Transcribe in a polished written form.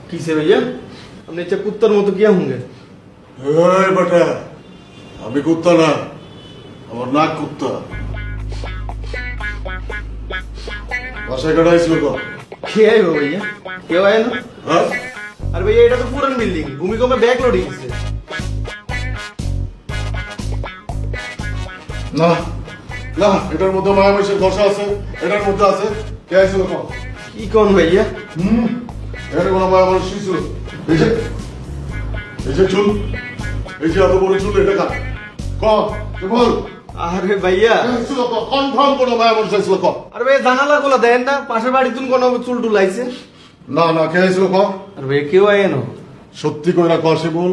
किसे भैया हमने अच्छा कुत्तर मो तो किया होंगे এই বেটা আমি কুত্তা না আমার নাক কুত্তা বাসায় কাটাইছিল তো क्या है वो भैया क्यों आया ना হ্যাঁ अरे भैया এটা তো পুরান বিল্ডিং ভূমিকম্পে ব্যাক লোডিং হচ্ছে না না এটার মধ্যে মায়ামেশের দশা আছে এটার মধ্যে আছে কে আইছিল কম কি কোন भैया এখানে কোনো মায়ামেশ ছিল এই যে চুল এই যে এত বড় চুল এটা কাট কম বল আরে भैया কনফার্ম কোনো মায়ামেশ ছিল কম আরে ভাই জানালা গুলো দেন না পাশের বাড়ি তুন কোন চুল টুল আইছে না না কে আইছিল কম আরে ভাই কেউ আয় না সত্যি কইরা কষে বল